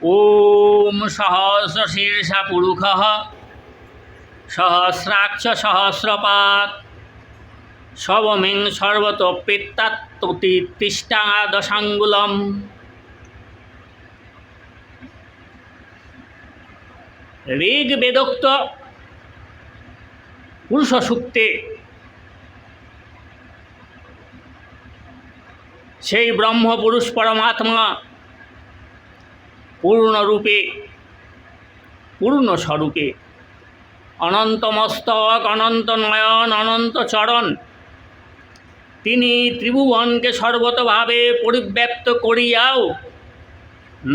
ওম সহস্রশীর্ষা পুরুষः সহস্রাক্ষ সহস্রপাৎ সবমিং সর্বতোপ্যেত্ততিষ্টাদশাঙ্গুলম। ঋগ্বেদোক্ত পুরুষ সূক্তে সেই ব্রহ্মপুরুষ পরমাত্মা পূর্ণরূপে পূর্ণস্বরূপে অনন্ত মস্তক, অনন্ত নয়ন, অনন্ত চরণ, তিনি ত্রিভুবনকে সর্বতভাবে পরিব্যাপ্ত করিয়াও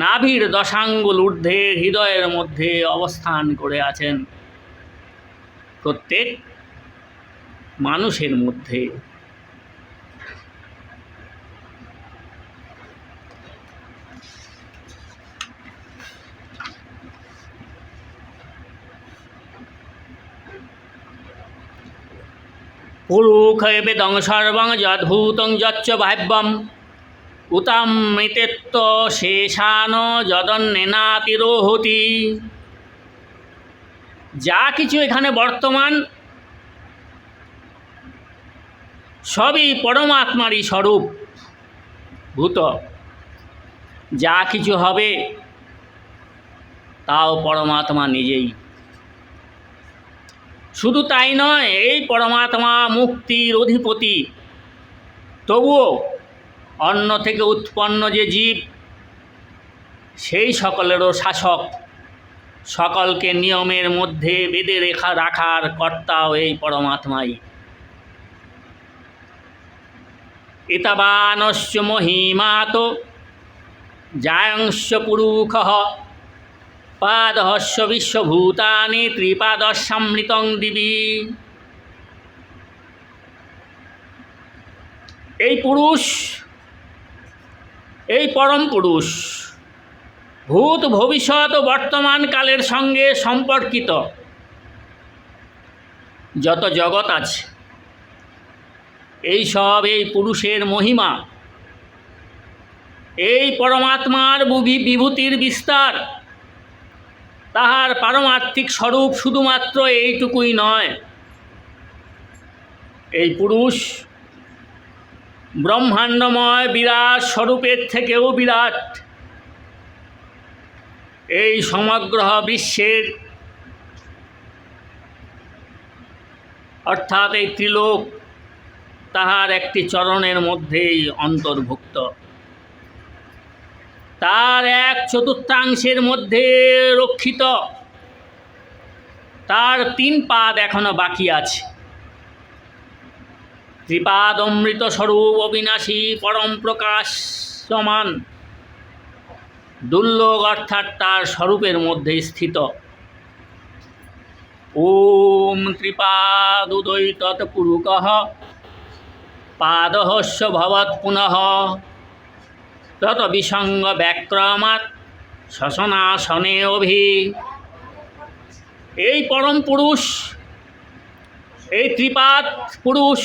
নাভির দশাঙ্গুল ঊর্ধ্বে হৃদয়ের মধ্যে অবস্থান করে আছেন প্রত্যেক মানুষের মধ্যে। পুরুষ বেদং সর্বং যদ্ভূতং যচ্চ ভাব্যম উতামৃতেত্ব শেষান যদন্নেনাতিরোহতি। যা কিছু এখানে বর্তমান সবই পরমাত্মারই স্বরূপ ভূত। যা কিছু হবে তাও পরমাত্মা নিজেই। শুধু তাই নয়, এই পরমাত্মা মুক্তির অধিপতি, তবুও অন্য থেকে উৎপন্ন যে জীব, সেই সকলেরও শাসক। সকলকে নিয়মের মধ্যে বেঁধে রাখার কর্তাও এই পরমাত্মাই। এতাবানস্য মহিমাত জায়ংস্য পুরুষঃ পাদহস্য বিশ্বভূতানি ত্রিপাদস্যামৃতং দিবি। এই পুরুষ, এই পরম পুরুষ ভূত, ভবিষ্যৎ ও বর্তমান কালের সঙ্গে সম্পর্কিত যত জগৎ আছে, এই সব এই পুরুষের মহিমা। এই পরমাত্মার বিভূতির বিস্তার, তাহার পারমার্থিক স্বরূপ শুধুমাত্র এইটুকুই নয়। এই পুরুষ ব্রহ্মাণ্ডময় বিরাট স্বরূপের থেকেও বিরাট। এই সমগ্র বিশ্বের অর্থাৎ এই ত্রিলোক তাহার একটি চরণের মধ্যেই অন্তর্ভুক্ত। তার 1/4 মধ্যে রক্ষিত। তার 3 পাদ এখনো বাকি আছে। ত্রিপাদ অমৃত স্বরূপ, অবিনাশী, পরম প্রকাশমান, দুর্লভ অর্থাৎ তার স্বরূপের মধ্যে স্থিত। ওম ত্রিপাদুদৈ তৎপুরুষঃ পাদহস্য ভবৎ পুনঃ তত বিসঙ্গ ব্যাক্রমাৎ শশনাসনে অভি। এই পরম পুরুষ, এই ত্রিপাদ পুরুষ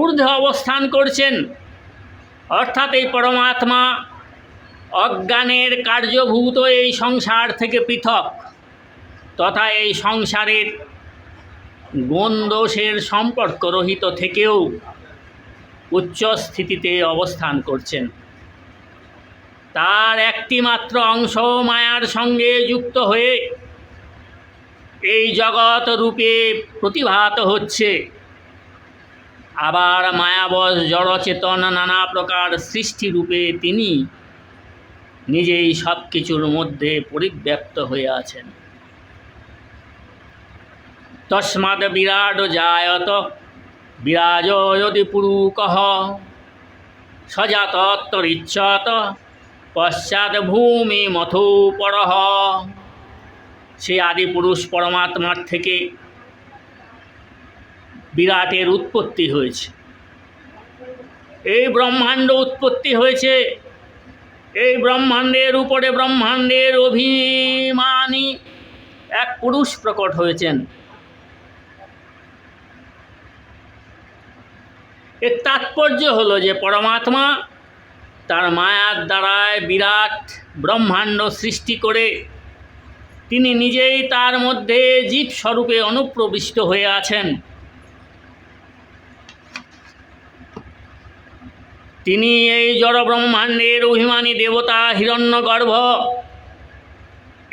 ঊর্ধ্বে অবস্থান করছেন, অর্থাৎ এই পরমাত্মা অজ্ঞানের কার্যভূত এই সংসার থেকে পৃথক, তথা এই সংসারের গুণ দোষের সম্পর্করহিত থেকেও উচ্চ স্থিতিতে অবস্থান করছেন। তার একটি মাত্র অংশ মায়ার সঙ্গে যুক্ত হয়ে এই জগৎ রূপে প্রতিভাত হচ্ছে। আবার মায়াবশ জড়চেতন নানা প্রকার সৃষ্টি রূপে তিনি নিজেই সব কিছুর মধ্যে পরিব্যাপ্ত হয়ে আছেন। তস্মাদ বিরাট জায়ত বিরাজয়তি পুরুষঃ সজাতরিচ্যত পশ্চাৎ ভূমি মথোপরঃ। সে আদি পুরুষ পরমাত্মার থেকে বিরাটের উৎপত্তি হয়েছে। এই ব্রহ্মাণ্ড উৎপত্তি হয়েছে। এই ব্রহ্মাণ্ডের উপরে ব্রহ্মাণ্ডের অভিমানী এক পুরুষ প্রকট হয়েছেন। এর তাৎপর্য হলো যে পরমাত্মা তার মায়ার দ্বারায় বিরাট ব্রহ্মাণ্ড সৃষ্টি করে তিনি নিজেই তার মধ্যে জীবস্বরূপে অনুপ্রবিষ্ট হয়ে আছেন। তিনি এই জড় ব্রহ্মাণ্ডের অভিমানী দেবতা হিরণ্যগর্ভ।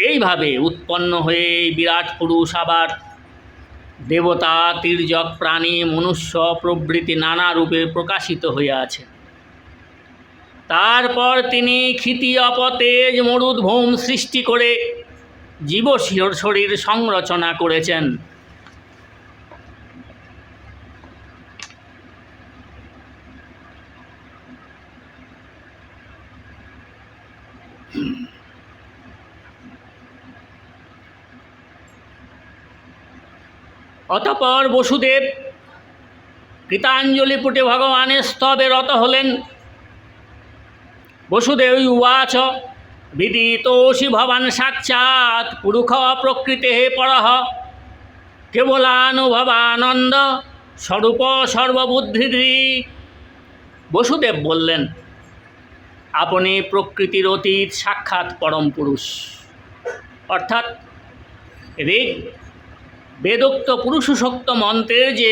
এইভাবে উৎপন্ন হয়ে বিরাট পুরুষ আবার দেবতা, তির্যক প্রাণী, মনুষ্য প্রভৃতি নানা রূপে প্রকাশিত হয়ে আছে। তারপর তিনি ক্ষিতি, অপতেজ, মরুদ্ভূম সৃষ্টি করে জীব শরীর সংরচনা করেছেন। অতঃপর বসুদেব কৃতাঞ্জলি পুটে ভগবানের স্তবে রত হলেন। বসুদেব উবাচ বিদিতোষি ভবান সাক্ষাৎ পুরুষ প্রকৃতে পরঃ কেবলানুভবানন্দ স্বরূপ সর্ববুদ্ধিধি। বসুদেব বললেন, আপনি প্রকৃতির অতীত সাক্ষাৎ পরম পুরুষ, অর্থাৎ ঋগ বেদোক্ত পুরুষোক্ত মন্ত্রের যে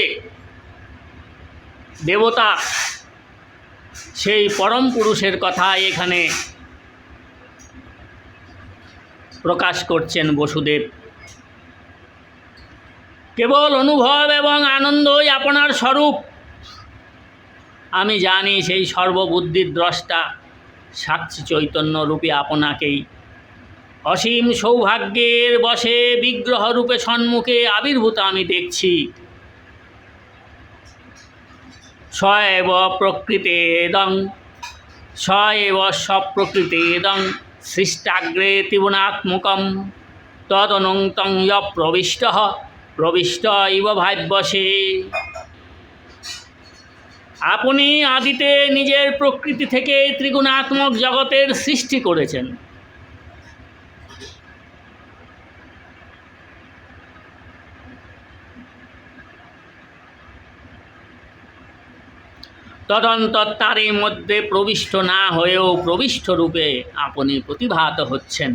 দেবতা, সেই পরম পুরুষের কথা এখানে প্রকাশ করছেন বসুদেব। কেবল অনুভব এবং আনন্দই আপনার স্বরূপ। আমি জানি সেই সর্ববুদ্ধির দ্রষ্টা সাক্ষী চৈতন্য রূপে আপনাকেই অসীম সৌভাগ্যের বশে বিগ্রহ রূপে সম্মুখে আবির্ভূত আমি দেখছি। স এব প্রকৃতেদং স এব স্বপ্রকৃতেদং সৃষ্টাগ্রে ত্রিগুণাত্মকম তদনন্তং প্রবিষ্ট ইব ভাব্যসে। আপনি আদিতে নিজের প্রকৃতি থেকে ত্রিগুণাত্মক জগতের সৃষ্টি করেছেন। তদন্তর তারই মধ্যে প্রবিষ্ট না হয়েও প্রবিষ্ট রূপে আপনি প্রতিভাত হচ্ছেন।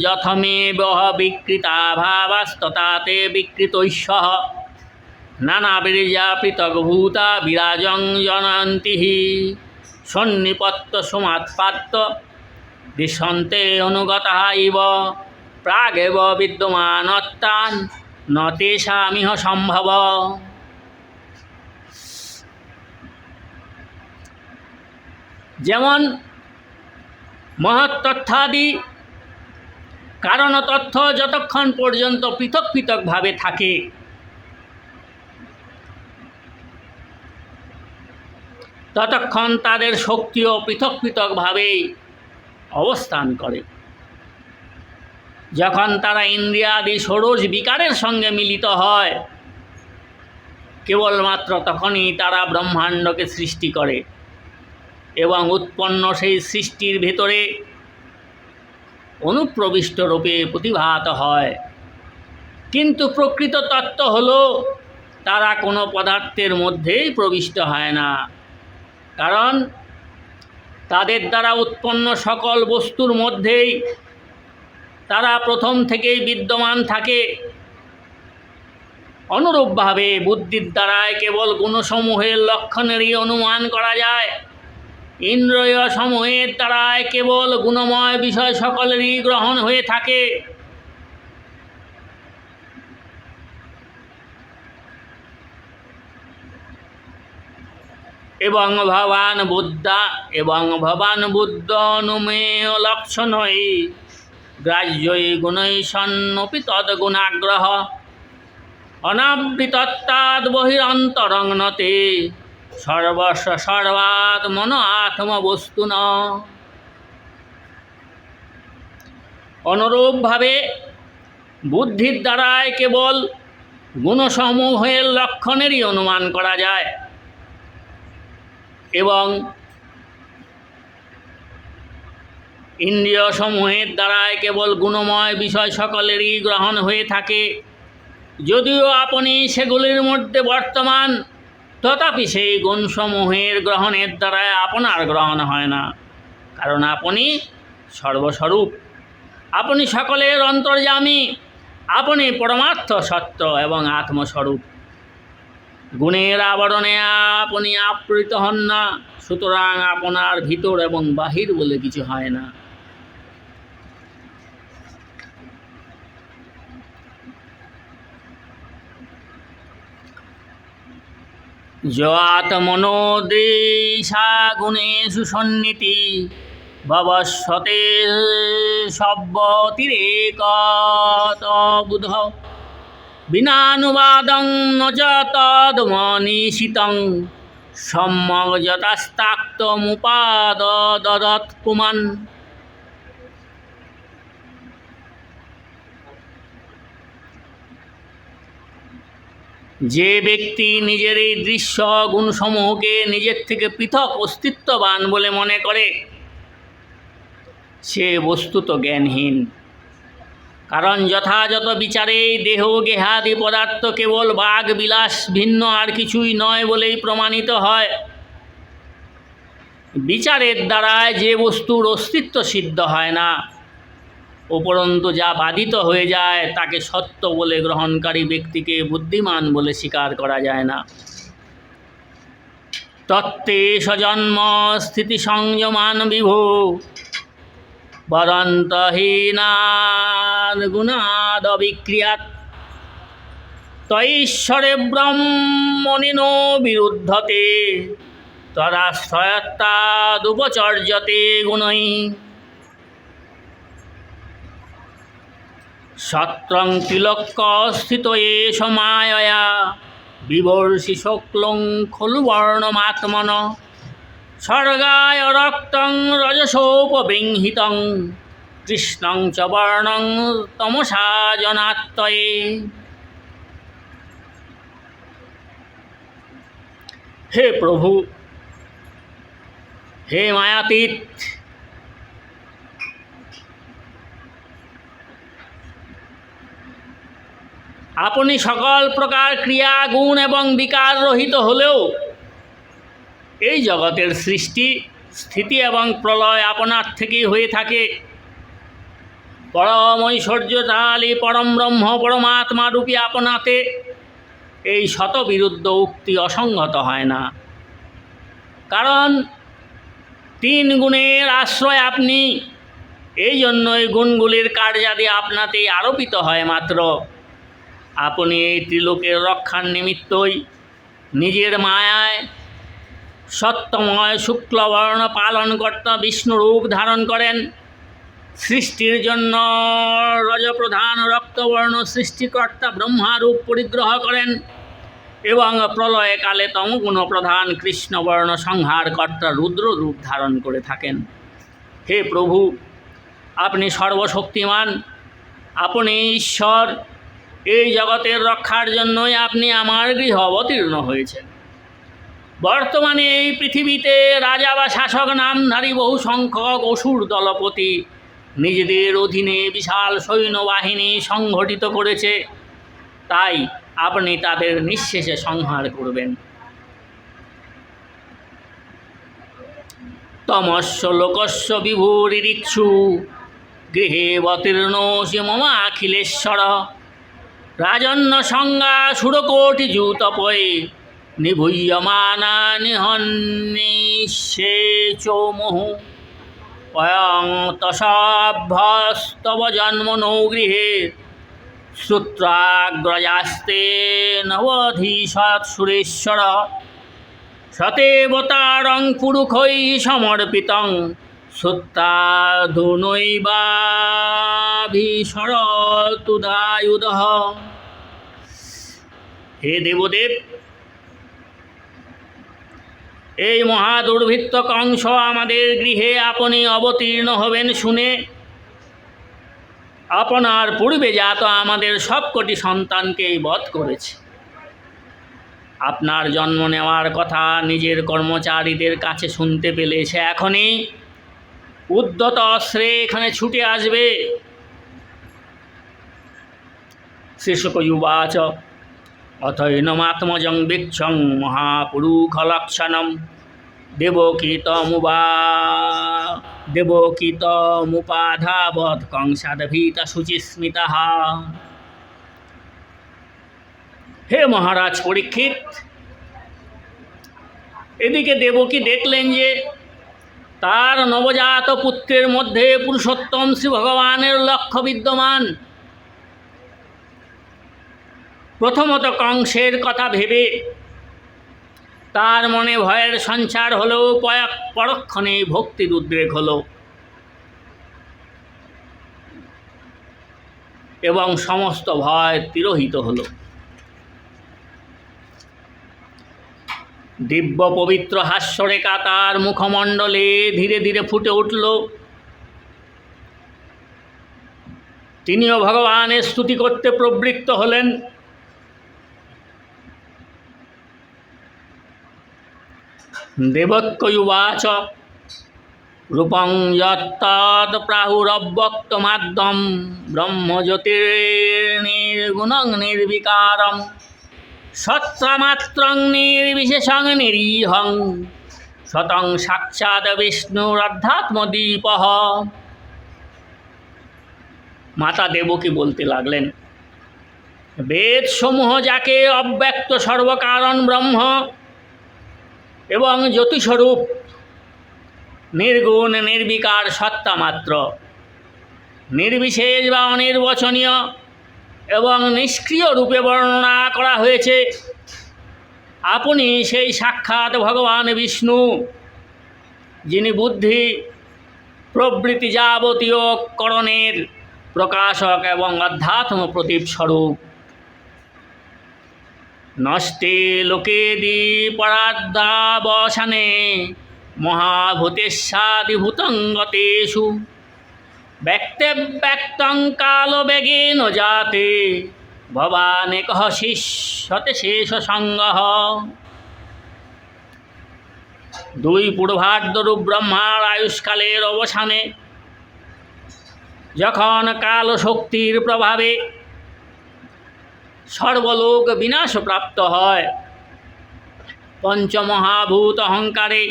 যথমেব বিকৃতা ভাবাস্ততাতে বিকৃতৈঃ নানাবীর্যা পৃথগ্ভূতা বিরাজং জনন্তি সন্নিপত্ত সমাৎপাত্য দৃশ্যন্তে অনুগতঃ ইব প্রাগেব বিদ্যমানত্তান ন তেষামিহ সম্ভব। যেমন মহত্তথ্যাদি কারণতথ্য যতক্ষণ পর্যন্ত পৃথক পৃথকভাবে থাকে, ততক্ষণ তাদের শক্তিও পৃথক পৃথকভাবেই অবস্থান করে। যখন তারা ইন্দ্রিয়াদি ষোড়শ বিকারের সঙ্গে মিলিত হয়, কেবলমাত্র তখনই তারা ব্রহ্মাণ্ডকে সৃষ্টি করে এবং উৎপন্ন সেই সৃষ্টির ভেতরে অনুপ্রবিষ্ট রূপে প্রতিভাত হয়। কিন্তু প্রকৃত তত্ত্ব হল তারা কোনো পদার্থের মধ্যেই প্রবিষ্ট হয় না, কারণ তাদের দ্বারা উৎপন্ন সকল বস্তুর মধ্যেই তারা প্রথম থেকেই বিদ্যমান থাকে। অনুরূপভাবে বুদ্ধির দ্বারায় কেবল গুণসমূহের লক্ষণেরই অনুমান করা যায়। ইন্দ্রিয় সমূহের দ্বারায় কেবল গুণময় বিষয় সকলেরই গ্রহণ হয়ে থাকে। এবং ভবান বুদ্ধ অনুমেয় লক্ষণই গ্রাহ্যই গুণৈ সন্নপি তদ্গুণাগ্রহ অনাবৃতত্তাদ বহিরন্তরং নতে সর্বস্ব সর্বাৎ মন আত্মবস্তুন। অনুরূপভাবে বুদ্ধির দ্বারায় কেবল গুণসমূহের লক্ষণেরই অনুমান করা যায় এবং ইন্দ্রিয় সমূহের দ্বারায় কেবল গুণময় বিষয় সকলেরই গ্রহণ হয়ে থাকে। যদিও আপনি সেগুলির মধ্যে বর্তমান, তথাপি সেই গুণসমূহের গ্রহণের দ্বারায় আপনার গ্রহণ হয় না, কারণ আপনি সর্বস্বরূপ, আপনি সকলের অন্তর্যামী, আপনি পরমার্থ সত্য এবং আত্মস্বরূপ। গুণের আবরণে আপনি আবৃত হন না, সুতরাং আপনার ভিতর এবং বাহির বলে কিছু হয় না। আত্মনোদেশা গুণেষু সন্নীতি ভবস্বতে সব্যতিরেকতবুধ বিনানুবাদং ন চ তদ্মনীষিতং সম্যক যথাস্তাক্তমুপাদদৎ পুমাन्। যে ব্যক্তি নিজের এই দৃশ্য গুণসমূহকে নিজের থেকে পৃথক অস্তিত্ববান বলে মনে করে, সে বস্তুত জ্ঞানহীন। কারণ যথাযথ বিচারে দেহ গেহাদি পদার্থ কেবল বাগ বিলাস ভিন্ন আর কিছুই নয় বলেই প্রমাণিত হয়। বিচারের দ্বারা যে বস্তুর অস্তিত্ব সিদ্ধ হয় না, উপরন্তু যা বাধিত হয়ে যায় তাকে সত্য বলে গ্রহণকারী ব্যক্তিকে বুদ্ধিমান বলে স্বীকার করা যায় না। তত্ত্বে সজন্ম স্থিতি সংযমান বিভু বদন্তহীনান গুণাদ বিক্রিয়াত তঈশ্বরে ব্রহ্মণিনো বিরুদ্ধতে তদাশ্রয়ত্বাদুপচর্যতে গুণৈ। সত্রং ত্রিলোক্য স্থিত এষ মায়য়া বিভর্ষি শুক্লং খলু বর্ণমাত্মন স্বর্গায় রক্তং রজসোপবিংহিতং কৃষ্ণং চ বর্ণং তমসা জনাত্ময়ে। হে প্রভু, হে মায়াতীত, আপনি সকল প্রকার ক্রিয়া গুণ এবং বিকার রহিত হলেও এই জগতের সৃষ্টি স্থিতি এবং প্রলয় আপনার থেকেই হয়ে থাকে। পরম ঐশ্বর্যশালী পরম ব্রহ্ম পরমাত্মা রূপী আপনাতে এই শতবিরুদ্ধ উক্তি অসঙ্গত হয় না। কারণ তিন গুণের আশ্রয় আপনি, এই জন্য এই গুণগুলির কার্যাদি আপনাতেই আরোপিত হয় মাত্র। আপনি এই ত্রিলোকের রক্ষার নিমিত্তই নিজের মায়ায় সত্যময় শুক্লবর্ণ পালনকর্তা বিষ্ণুরূপ ধারণ করেন। সৃষ্টির জন্য রজপ্রধান রক্তবর্ণ সৃষ্টিকর্তা ব্রহ্মারূপ পরিগ্রহ করেন এবং প্রলয়কালে তমগুণ প্রধান কৃষ্ণবর্ণ সংহারকর্তা রুদ্ররূপ ধারণ করে থাকেন। হে প্রভু, আপনি সর্বশক্তিমান, আপনি ঈশ্বর। এই জগতের রক্ষার জন্যই আপনি আমার গৃহ অবতীর্ণ হয়েছেন। বর্তমানে এই পৃথিবীতে রাজা বা শাসক নামধারী বহু সংখ্যক অসুর দলপতি নিজেদের অধীনে বিশাল সৈন্যবাহিনী সংগঠিত করেছে, তাই আপনি তাদের নিঃশেষে সংহার করবেন। তমস্য লোকস্য বিভূরিরিক্ষু গৃহে অবতীর্ণোসি মম অখিলেশ্বর রাজন্য সংজ্ঞা সুরকোটি জুতপয়ে নিভূয়মানা নিহন্নিষে চৌমুহু অয়ং তসাভ্যস্তব জন্মনৌ গৃহে শ্রুত্রাগ্রজাস্তে নবধীশৎ সুরেশ্বর সতেবতারং পুরুষৈ সমর্পিতং সুত্তাধুনৈবাভিসরতুদায়ুধ। হে দেবদেব, এই মহাদুর্বৃত্ত কংস আমাদের গৃহে আপনি অবতীর্ণ হবেন শুনে আপনার পূর্বে জাত আমাদের সবকটি সন্তানকেই বধ করেছে। আপনার জন্ম নেওয়ার কথা নিজের কর্মচারীদের কাছে শুনতে পেলে সে এখনই উদ্যত অস্ত্রে এখানে ছুটে আসবে। শ্রীশুকযুবাচ অথৈনমাত্মজং বীক্ষং মহাপুরুষলক্ষণম দেবকীতমুপাধাবৎ কংসাদভীত শুচিস্মিতঃ। হে মহারাজ পরীক্ষিত, এদিকে দেবকী দেখলেন যে তার নবজাত পুত্রের মধ্যে পুরুষোত্তম শ্রী ভগবানের লক্ষ্য বিদ্যমান। প্রথমত কংসের কথা ভেবে তার মনে ভয়ের সঞ্চার হলেও পরক্ষণে ভক্তির উদ্রেক হলো এবং সমস্ত ভয় তিরোহিত হলো। দিব্য পবিত্র হাস্যরেখা তার মুখমণ্ডলে ধীরে ধীরে ফুটে উঠল। তিনিও ভগবানের স্তুতি করতে প্রবৃত্ত হলেন। দেবক্যুবাচ রূপং যত্তৎ প্রাহুরব্যক্তমাদ্যম ব্রহ্মজ্যোতির্নির্গুণং নির্বিকারম সত্রমাত্রং নির্বিশেষং নিরীহং শতং সাক্ষাৎ বিষ্ণুরধ্যাত্মদীপঃ। মাতা দেবকী বলতে লাগলেন, বেদ সমূহ যাকে অব্যক্ত সর্বকারণ ব্রহ্ম এবং জ্যোতিস্বরূপ নির্গুণ নির্বিকার সত্তা মাত্র, নির্বিশেষ বা অনির্বচনীয় এবং নিষ্ক্রিয় রূপে বর্ণনা করা হয়েছে, আপনি সেই সাক্ষাৎ ভগবান বিষ্ণু, যিনি বুদ্ধি প্রবৃত্তি যাবতীয় করণের প্রকাশক এবং অধ্যাত্ম প্রদীপ স্বরূপ। নষ্टे লোকেদি পরাদ্যাবসানে মহাভূতেশাদিভূতং গতেষু ব্যক্তেব্যক্তং কালবেগেন জাতে ভবানেকঃ শিষ্যতে শেষ সঙ্গঃ। দুই পূর্বার্ধরূপ ব্রহ্মার আয়ুষ্কালের অবসানে যখন কাল শক্তির প্রভাবে সর্বলোক বিনাশপ্রাপ্ত হয়, পঞ্চমহাভূত অহংকারে,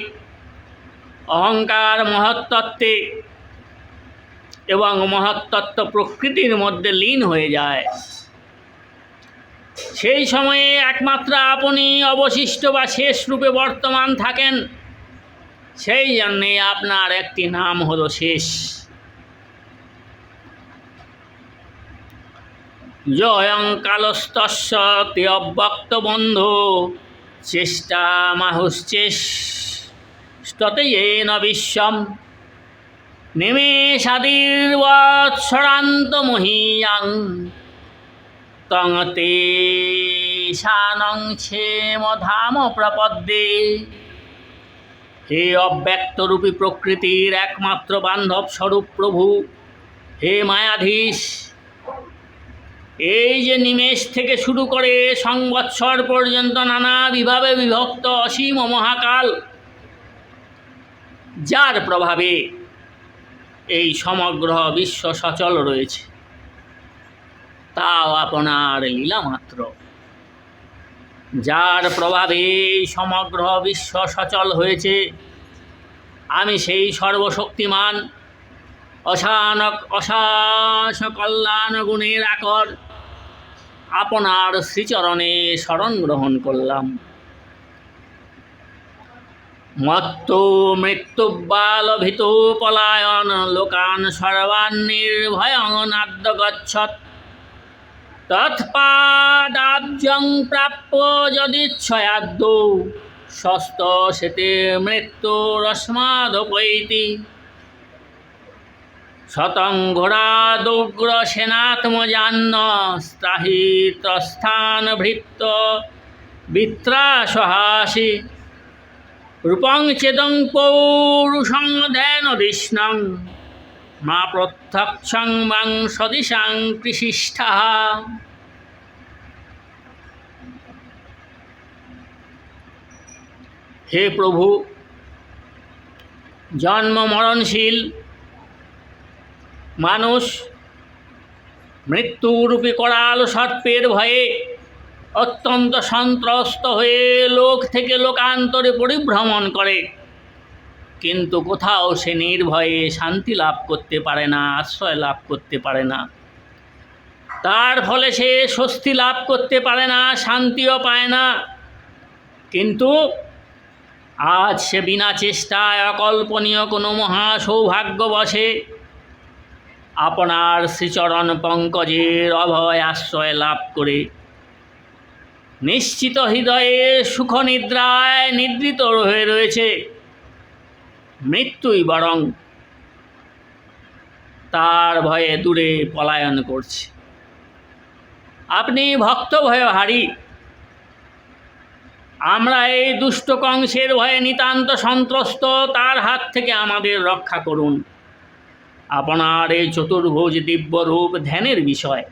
অহংকার মহত্তত্ত্বে এবং মহত্তত্ত্ব প্রকৃতির মধ্যে লীন হয়ে যায়, সেই সময়ে একমাত্র আপনি অবশিষ্ট বা শেষ রূপে বর্তমান থাকেন। সেই জন্যে আপনার একটি নাম হলো শেষ। জয়ং কালস্তস্য তে অব্যক্ত বন্ধু চেষ্টা মাহুশ্চেষ্টতে येन বিশ্বম নিমেষাদির্বৎসরান্ত মহীয়াং তং তে শানং ছেমধাম প্রপদ্যে। হে অব্যক্তরূপী প্রকৃতির একমাত্র বান্ধব স্বরূপ প্রভু, হে মায়াধীশ, এই যে নিমেষ থেকে শুরু করে সংবৎসর পর্যন্ত নানা বিভাবে বিভক্ত অসীম মহাকাল, যার প্রভাবে এই সমগ্র বিশ্ব সচল রয়েছে, তাও আপনার লীলা মাত্র। যার প্রভাবে এই সমগ্র বিশ্ব সচল হয়েছে, আমি সেই সর্বশক্তিমান অশেষ কল্যাণ গুণের আকর আপনার শ্রীচরণে শরণ গ্রহণ করলাম। মত্তো মৃত্যুবালভিত পলায়ন লোকান সর্বান নির্ভয়ং নাদ্য গচ্ছত তৎপাদাব্জং প্রাপ্য যদিচ্ছয়াদ্যৌ স্বস্ত সেতে মৃত্যুরস্মাদপৈতি। শতং ঘোরাদুগ্র সেনাত্মজান্ন স্থাহিতস্থান ভৃত্ত বিত্রাসহাসি রূপং চেদং পৌরুষং ধ্যানদিষ্ণং মা প্রত্যক্ষং মাং সদিশাং কৃষিষ্ঠা। হে প্রভু, জন্ম মরণশীল মানুষ মৃত্যুরূপী করাল সর্পের ভয়ে অত্যন্ত সন্ত্রস্ত হয়ে লোক থেকে লোকান্তরে পরিভ্রমণ করে, কিন্তু কোথাও সে নির্ভয়ে শান্তি লাভ করতে পারে না, আশ্রয় লাভ করতে পারে না। তার ফলে সে স্বস্তি লাভ করতে পারে না, শান্তিও পায় না। কিন্তু আজ সে বিনা চেষ্টায় অকল্পনীয় কোনো মহা সৌভাগ্যবশে আপনার শ্রীচরণ পঙ্কজের অভয় আশ্রয় লাভ করে নিশ্চিত হৃদয়ে সুখ নিদ্রায় নিদ্রিত হয়ে রয়েছে। মৃত্যুই বরং তার ভয়ে দূরে পলায়ন করছে। আপনি ভক্ত ভয়হারী, আমরা এই দুষ্ট কংসের ভয়ে নিতান্ত সন্ত্রস্ত, তার হাত থেকে আমাদের রক্ষা করুন। আপনার এই চতুর্ভুজ দিব্য রূপ ধ্যানের বিষয়।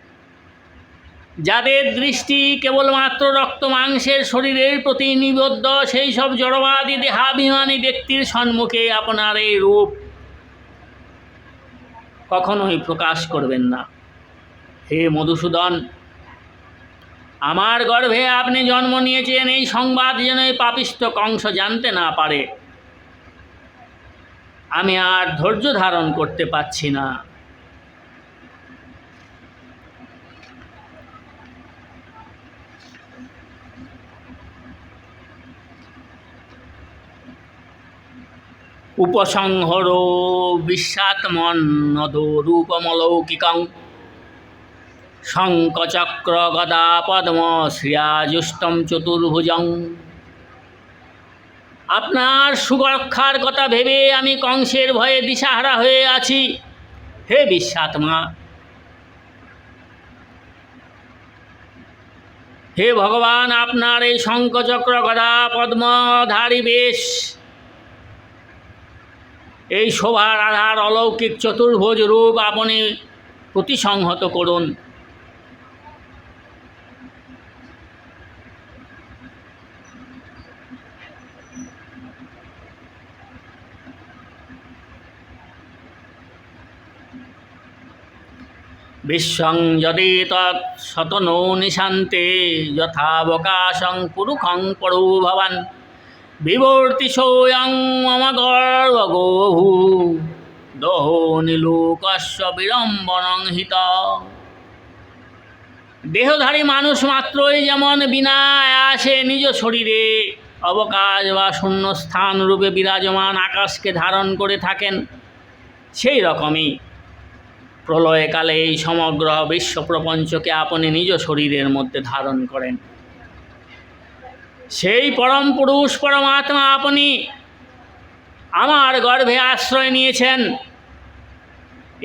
যাদের দৃষ্টি কেবলমাত্র রক্ত মাংসের শরীরের প্রতি নিবদ্ধ, সেই সব জড়বাদী দেহাভিমানী ব্যক্তির সম্মুখে আপনার এই রূপ কখনোই প্রকাশ করবেন না। হে মধুসূদন, আমার গর্ভে আপনি জন্ম নিয়েছেন, এই সংবাদ যেন এই পাপিষ্ঠ কংস জানতে না পারে। আমি আর ধৈর্য ধারণ করতে পারছি না। উপসংহর বিশ্বাত্মন্নদ রূপমলৌকিকং শঙ্খচক্র গদা পদ্ম শ্রিয়াজুষ্টম চতুর্ভুজং। আপনার সুরক্ষার কথা ভেবে আমি কংসের ভয়ে দিশাহারা হয়ে আছি। হে বিশ্বাত্মা, হে ভগবান, আপনার এই শঙ্খচক্র গদা পদ্মধারী বেশ, এই শোভার আধার অলৌকিক চতুর্ভুজ রূপ আপনি প্রতিসংহত করুন। বিশ্বং যদি তৎসতনো নিশান্তে যথাবকাশং পুরুষং পরো ভবান বিবর্তি সোয়ং মম গর্ভগোভূ দোহো নীলোকস্য বিড়ম্বনং হিত। দেহধারী মানুষ মাত্রই যেমন বিনা আয়াসে নিজ শরীরে অবকাশ বা শূন্যস্থান রূপে বিরাজমান আকাশকে ধারণ করে থাকেন, সেই রকমই প্রলয়কালে এই সমগ্র বিশ্ব প্রপঞ্চকে আপনি নিজ শরীরের মধ্যে ধারণ করেন। সেই পরম পুরুষ পরমাত্মা আপনি আমার গর্ভে আশ্রয় নিয়েছেন।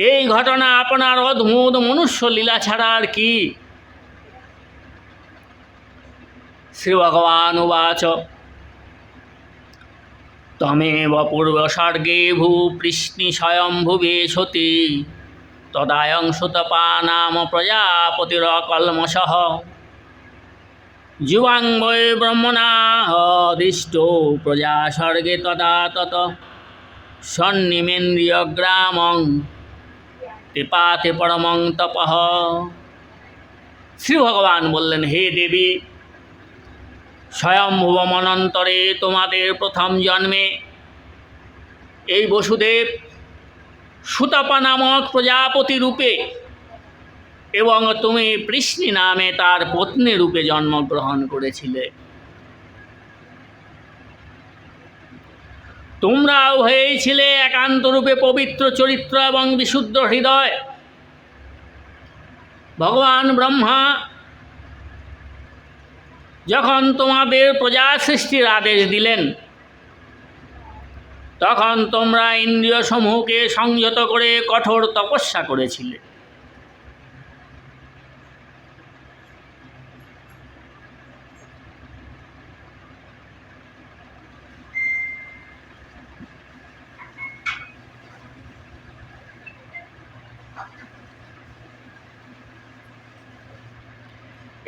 এই ঘটনা আপনার অদ্ভুত মনুষ্য লীলা ছাড়া আর কি। শ্রী ভগবান উবাচ তমেব পূর্বসর্গে ভূপৃষ্ণি স্বয়ম্ভুবে সতি তদায়ং সুতপা নাম প্রজাপতিরকল্মষঃ যুবাং বৈ ব্রহ্মণা দিষ্টো প্রজা স্বর্গে তদা তত সন্নিমেন্দ্রিয়গ্রামং কৃপাতে পরমং তপঃ। শ্রী ভগবান বললেন, হে দেবী, স্বয়ম্ভুব মনন্তরে তোমাদের প্রথম জন্মে এই বসুদেব সুতপা নামক প্রজাপতি রূপে এবং তুমি পৃষ্ণি নামে তার পত্নী রূপে জন্মগ্রহণ করেছিলে। তোমরা উভয়েই ছিলে একান্ত রূপে পবিত্র চরিত্র এবং বিশুদ্ধ হৃদয়। ভগবান ব্রহ্মা যখন তোমাদের প্রজা সৃষ্টির আদেশ দিলেন, তখন তোমরা ইন্দ্রিয় সমূহকে সংযত করে কঠোর তপস্যা করেছিলে।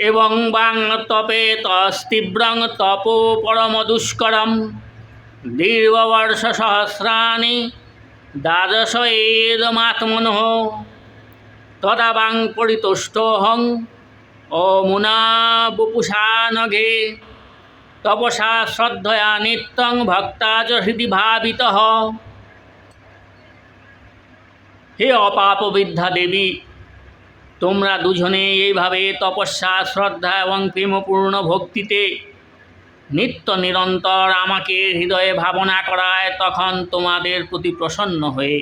এবং বাং তপে তস্তীব্রং তপো পরম দুষ্করম দীর্ঘবর্ষ সহস্রাণি দ্বাদশ এদমাত্মনঃ তদাবাং পরিতুষ্টহং অমুনা বপুষা নঘে তপসা শ্রদ্ধয়া নিত্যং ভক্তা চ হৃদি ভাবিতঃ। হে অপাপবিদ্যা দেবী, তোমরা দুজনে এইভাবে তপস্যা, শ্রদ্ধা এবং প্রেমপূর্ণ ভক্তিতে নিত্য নিরন্তর আমাকে হৃদয়ে ভাবনা করায়, তখন তোমাদের প্রতি প্রসন্ন হয়ে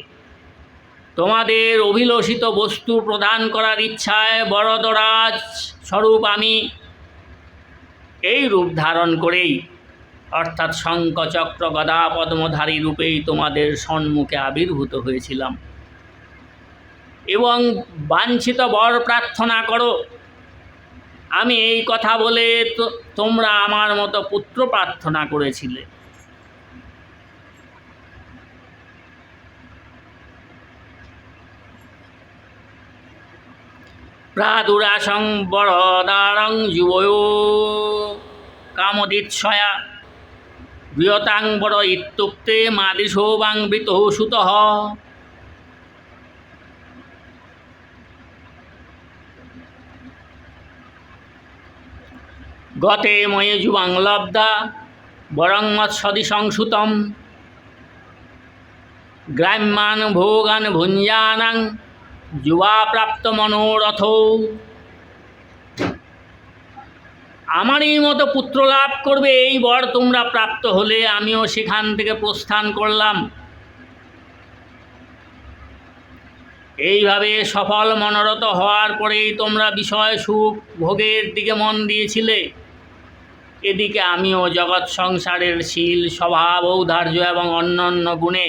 তোমাদের অভিলষিত বস্তু প্রদান করার ইচ্ছায় বরদরাজ স্বরূপ আমি এই রূপ ধারণ করেই, অর্থাৎ শঙ্খ চক্র গদা পদ্মধারী রূপেই তোমাদের সম্মুখে আবির্ভূত হয়েছিলাম এবং বাঞ্ছিত বর প্রার্থনা করো। আমি এই কথা বলে তোমরা আমার মতো পুত্র প্রার্থনা করেছিলে। প্রাদুরাসং বরদারং যুবয়ো কামদিৎসয়া বৃহতাং বর ইত্যুক্তে মাদিশোবাং বৃতঃ সুতঃ। গতে ময়ে যুবাং লব্ধা বরং মৎসদি সংসুতম গ্রাম্যান ভোগান ভুঞ্জানাং যুবা প্রাপ্ত মনোরথ। আমারই মতো পুত্র লাভ করবে এই বর তোমরা প্রাপ্ত হলে আমিও সেখান থেকে প্রস্থান করলাম। এইভাবে সফল মনোরথ হওয়ার পরেই তোমরা বিষয় সুখ ভোগের দিকে মন দিয়েছিলে। এদিকে আমিও জগৎ সংসারের শীল, স্বভাব, ঔদার্য এবং অন্যান্য গুণে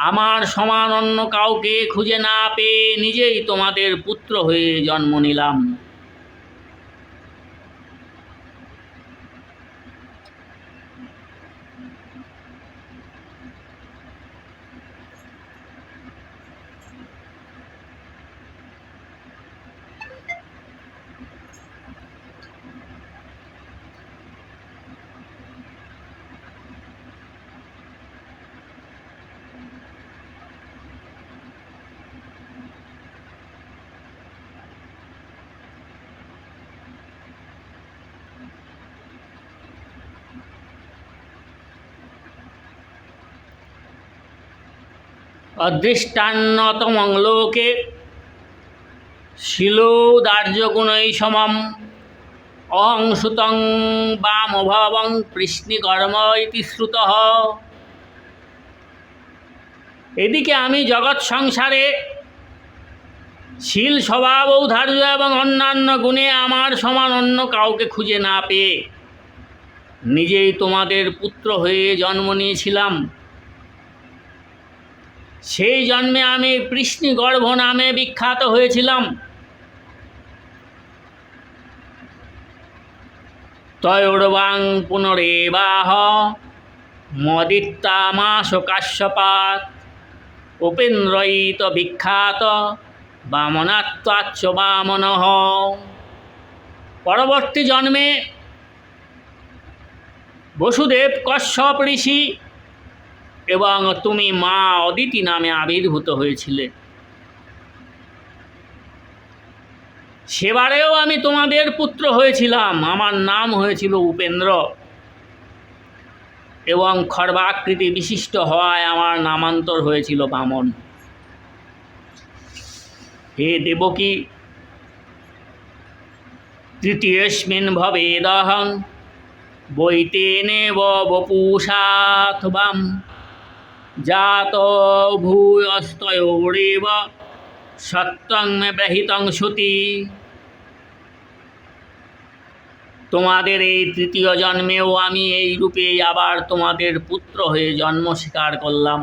আমার সমান অন্য কাউকে খুঁজে না পেয়ে নিজেই তোমাদের পুত্র হয়ে জন্ম নিলাম। অদৃষ্টান্নতমং লোকে শিলোদার্যগুণৈ সমম অহং সুতং বামভবং কৃষ্ণিকর্ম ইতি শ্রুতঃ। এদিকে আমি জগৎ সংসারে শীল, স্বভাব, ঔদার্য এবং অন্যান্য গুণে আমার সমান অন্য কাউকে খুঁজে না পেয়ে নিজেই তোমাদের পুত্র হয়ে জন্ম নিয়েছিলাম। সেই জন্মে আমি কৃষ্ণগর্ভ নামে বিখ্যাত হয়েছিলাম। তয়োর্বাং পুনরেবাহ মদিত্যামাস কাশ্যপাত উপেন্দ্রয়িত বিখ্যাত বামনাত্বাচ্চ বামনঃ। পরবর্তী জন্মে বসুদেব কশ্যপ ঋষি এবং তুমি মা অদিতি নামে আবির্ভূত হয়েছিলে। সেবারেও আমি তোমাদের পুত্র হয়েছিলাম। আমার নাম হয়েছিল উপেন্দ্র এবং খর্বাকৃতি বিশিষ্ট হওয়ায় আমার নামান্তর হয়েছিল বামন। হে দেবকী, তৃতীয়স্মিন ভবেদহং বৈতেনেব বপুষাথবাম জাত ভূয়স্তয়োরেব সত্যং মে ব্রহিতং শ্রুতি। তোমাদের এই তৃতীয় জন্মেও আমি এই রূপে আবার তোমাদের পুত্র হয়ে জন্ম স্বীকার করলাম।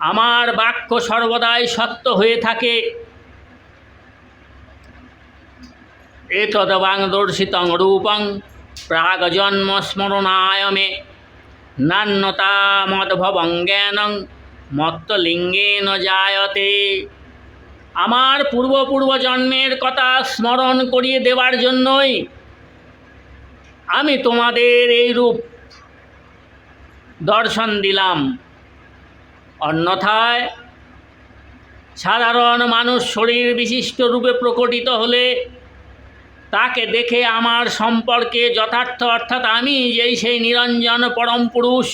আমার বাক্য সর্বদাই সত্য হয়ে থাকে। এতদ্বাং দর্শিতং রূপং প্রাগজন্ম স্মরণায় মে নান্যতা মদ্ভবং জ্ঞানং মত্তলিঙ্গেন জায়তে। আমার পূর্ব জন্মের কথা স্মরণ করিয়ে দেওয়ার জন্যই আমি তোমাদের এই রূপ দর্শন দিলাম। অন্যথায় সাধারণ মানুষ শরীর বিশিষ্ট রূপে প্রকটিত হলে তাকে দেখে আমার সম্পর্কে যথার্থ অর্থাৎ আমি যেই সেই নিরঞ্জন পরম পুরুষ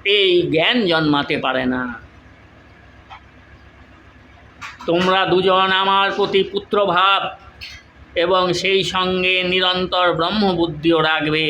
এই জ্ঞান জন্মাতে পারে না। তোমরা দুজন আমার প্রতি পুত্রভাব এবং সেই সঙ্গে নিরন্তর ব্রহ্মবুদ্ধিও রাখবে।